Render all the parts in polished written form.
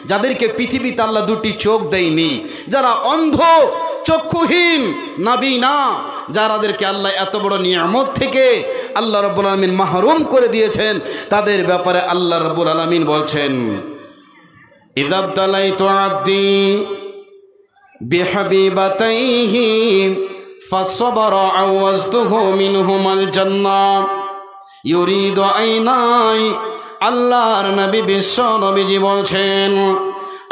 যাদেরকে পৃথিবীতে আল্লাহ দুটি চোখ দেয়নি, যারা অন্ধ চক্ষুহীন নাবিনা, যারাদেরকে আল্লাহ এত বড় নিয়ামত থেকে আল্লাহ রাব্বুল আলামিন মাহরুম করে দিয়েছেন, তাদের ব্যাপারে আল্লাহ রাব্বুল আলামিন বলছেন, ইযাবতালাইতু আবদি বিহাবিবাতাইহি ফাসসাবারা আওয়াজতুহু মিনহুমাল জান্নাহ ইউরিদু আইনাই। আল্লাহর নবী বিশ্ব নবীজি বলছেন,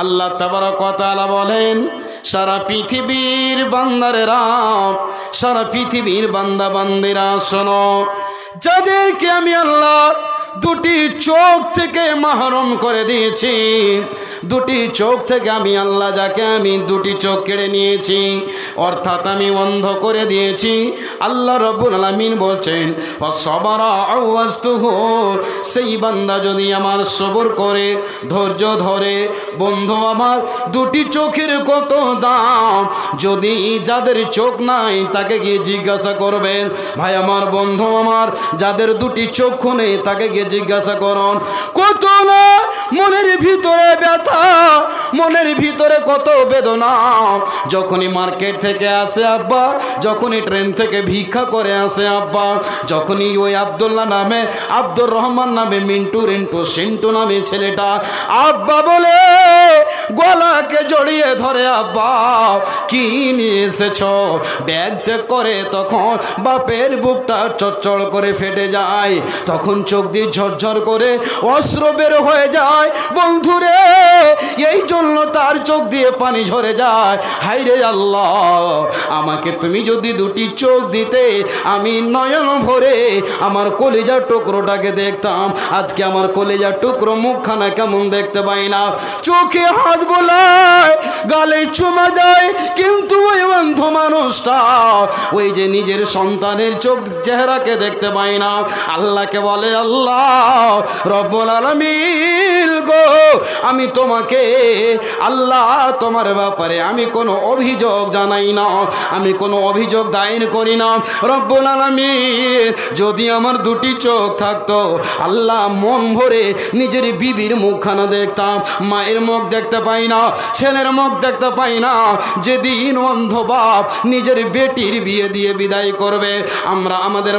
আল্লাহ তাবারক ওয়া তাআলা বলেন, সারা পৃথিবীর বান্দারেরা, সারা পৃথিবীর বান্দা বান্দিরা শোনো, যাদেরকে আমি আল্লাহ দুটি চোখ থেকে মাহরুম করে দিয়েছি, দুটি চোখ থেকে আমি আল্লাহ যাকে আমি দুটি চোখ কেড়ে নিয়েছি, অর্থাৎ আমি অন্ধ করে দিয়েছি, আল্লাহ রাব্বুল আলামিন বলছেন ফাসসাবারা আওয়াজতুহু, সেই বান্দা যদি আমার সবর করে ধৈর্য ধরে, বন্ধু আমার দুটি চোখের কত দাম, যদি যাদের চোখ নাই তাকে গিয়ে জিজ্ঞাসা করবেন, ভাই আমার বন্ধু আমার যাদের দুটি চক্ষু নেই তাকে গিয়ে জিজ্ঞাসা করুন কত না মনের ভিতরে ব্যথা, মনের ভিতরে কত বেদনা। যখনই মার্কেট থেকে আসে আব্বা, যখনই ট্রেন থেকে ভিক্ষা করে আসে আব্বা, যখনই ওই আব্দুল্লাহ নামে, আব্দুর রহমান নামে, মিন্টু রিন্টু সিন্টু নামে ছেলেটা আব্বা বলে গলাকে জড়িয়ে ধরে, আব্বা কি নিয়ে এসেছ, ব্যাগ চেক করে, তখন বাপের বুকটা চচ্চড় করে ফেটে যায়, তখন চোখ দিয়ে ঝরঝর করে অশ্রু বের হয়ে যায়। বন্ধুরে, এই জন্য তার চোখ দিয়ে পানি ঝরে যায়। হায়রে আল্লাহ, আমাকে তুমি যদি দুটি চোখ দিতে, আমি নয়ন ভরে আমার কলিজার টুকরোটাকে দেখতাম। আজকে আমার কলিজার টুকরো মুখখানা কেমন দেখতে পাই না, চোখে হাত বোলায়, গালে চুমা দেয়, কিন্তু ওই অন্ধ মানুষটা ওই যে নিজের সন্তানের চোখ চেহারাকে দেখতে পাই না। আল্লাহকে বলে, আল্লাহ রব্বুল আলামিন গো, আমি তোমাকে আল্লাহ তোমার ব্যাপারে আমি কোনো অভিযোগ জানাই না, আমি কোনো অভিযোগ দায়ের করি না। রব্বুল আলামিন যদি আমার দুটি চোখ থাকতো, আল্লাহ মন ভরে নিজের বিবির মুখখানা দেখতাম, মায়ের মুখ দেখতে পাই না, ছেলের মুখ দেখতে পাই না। যেদিন অন্ধ বাপ নিজের বেটির বিয়ে দিয়ে বিদায় করবে, আমরা আমাদের